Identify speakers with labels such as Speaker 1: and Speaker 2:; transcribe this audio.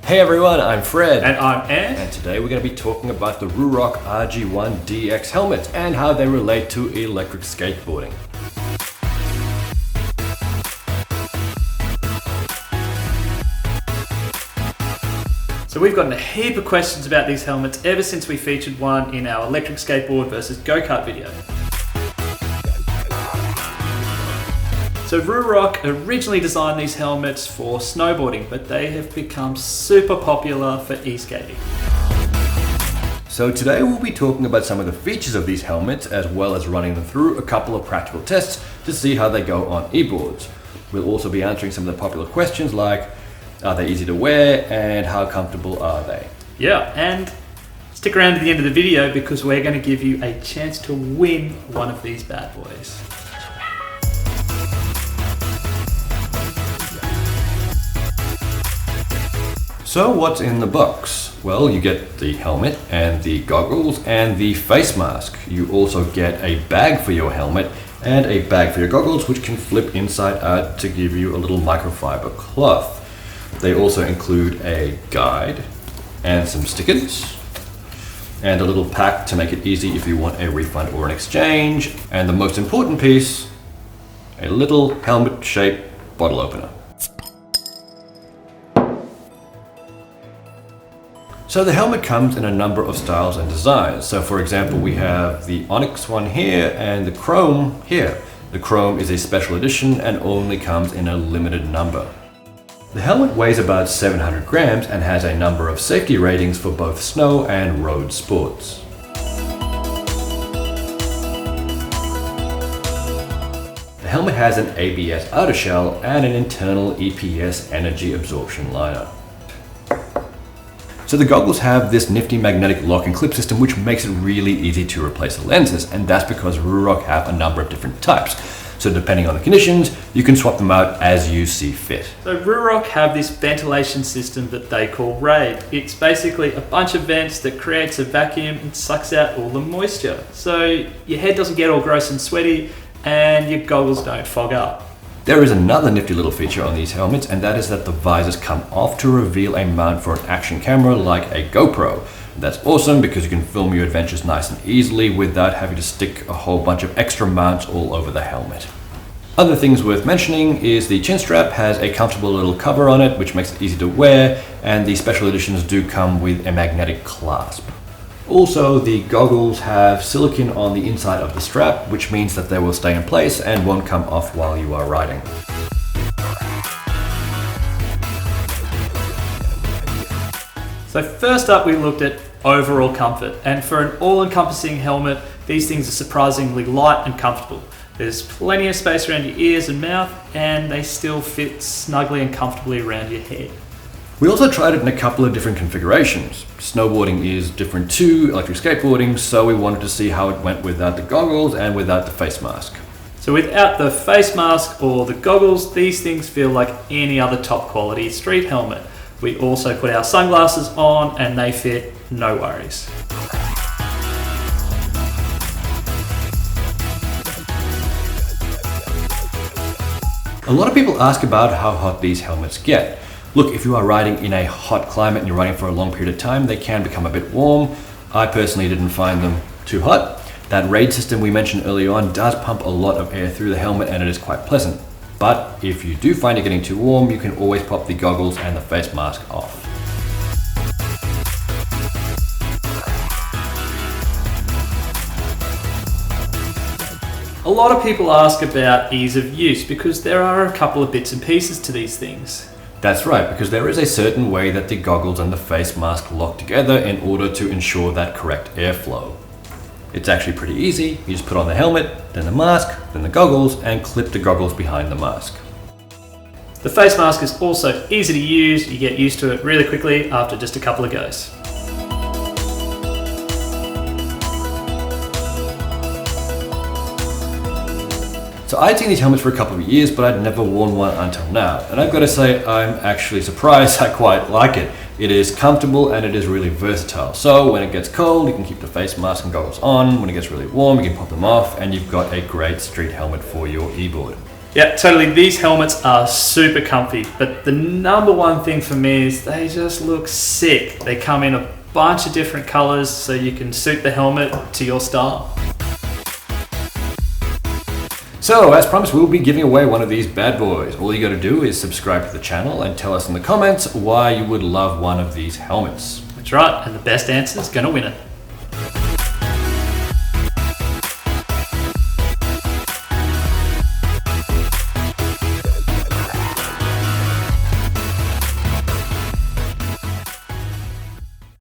Speaker 1: Hey everyone, I'm Fred.
Speaker 2: And I'm Ant.
Speaker 1: And today we're going to be talking about the Ruroc RG1-DX helmets and how they relate to electric skateboarding.
Speaker 2: So we've gotten a heap of questions about these helmets ever since we featured one in our electric skateboard versus go-kart video. So Ruroc originally designed these helmets for snowboarding, but they have become super popular for e-skating.
Speaker 1: So today we'll be talking about some of the features of these helmets as well as running them through a couple of practical tests to see how they go on e-boards. We'll also be answering some of the popular questions like, are they easy to wear and how comfortable are they?
Speaker 2: Yeah, and stick around to the end of the video because we're going to give you a chance to win one of these bad boys.
Speaker 1: So what's in the box? Well, you get the helmet and the goggles and the face mask. You also get a bag for your helmet and a bag for your goggles, which can flip inside out to give you a little microfiber cloth. They also include a guide and some stickers and a little pack to make it easy if you want a refund or an exchange. And the most important piece, a little helmet-shaped bottle opener. So the helmet comes in a number of styles and designs. So for example, we have the Onyx one here and the Chrome here. The Chrome is a special edition and only comes in a limited number. The helmet weighs about 700 grams and has a number of safety ratings for both snow and road sports. The helmet has an ABS outer shell and an internal EPS energy absorption liner. So the goggles have this nifty magnetic lock and clip system which makes it really easy to replace the lenses, and that's because Ruroc have a number of different types. So depending on the conditions, you can swap them out as you see fit.
Speaker 2: So Ruroc have this ventilation system that they call RAID. It's basically a bunch of vents that creates a vacuum and sucks out all the moisture. So your head doesn't get all gross and sweaty and your goggles don't fog up.
Speaker 1: There is another nifty little feature on these helmets, and that is that the visors come off to reveal a mount for an action camera like a GoPro. That's awesome because you can film your adventures nice and easily without having to stick a whole bunch of extra mounts all over the helmet. Other things worth mentioning is the chin strap has a comfortable little cover on it which makes it easy to wear, and the special editions do come with a magnetic clasp. Also, the goggles have silicone on the inside of the strap, which means that they will stay in place and won't come off while you are riding.
Speaker 2: So first up we looked at overall comfort, and for an all-encompassing helmet these things are surprisingly light and comfortable. There's plenty of space around your ears and mouth and they still fit snugly and comfortably around your head.
Speaker 1: We also tried it in a couple of different configurations. Snowboarding is different to electric skateboarding, so we wanted to see how it went without the goggles and without the face mask.
Speaker 2: So without the face mask or the goggles, these things feel like any other top quality street helmet. We also put our sunglasses on and they fit, no worries.
Speaker 1: A lot of people ask about how hot these helmets get. Look, if you are riding in a hot climate and you're riding for a long period of time, they can become a bit warm. I personally didn't find them too hot. That RAID system we mentioned earlier on does pump a lot of air through the helmet and it is quite pleasant. But if you do find it getting too warm, you can always pop the goggles and the face mask off.
Speaker 2: A lot of people ask about ease of use because there are a couple of bits and pieces to these things.
Speaker 1: That's right, because there is a certain way that the goggles and the face mask lock together in order to ensure that correct airflow. It's actually pretty easy. You just put on the helmet, then the mask, then the goggles, and clip the goggles behind the mask.
Speaker 2: The face mask is also easy to use. You get used to it really quickly after just a couple of goes.
Speaker 1: So I'd seen these helmets for a couple of years, but I'd never worn one until now. And I've got to say, I'm actually surprised I quite like it. It is comfortable and it is really versatile. So when it gets cold, you can keep the face mask and goggles on. When it gets really warm, you can pop them off and you've got a great street helmet for your e-board.
Speaker 2: Yeah, totally. These helmets are super comfy, but the number one thing for me is they just look sick. They come in a bunch of different colors so you can suit the helmet to your style.
Speaker 1: So, as promised, we'll be giving away one of these bad boys. All you got to do is subscribe to the channel and tell us in the comments why you would love one of these helmets.
Speaker 2: That's right, and the best answer is going to win it.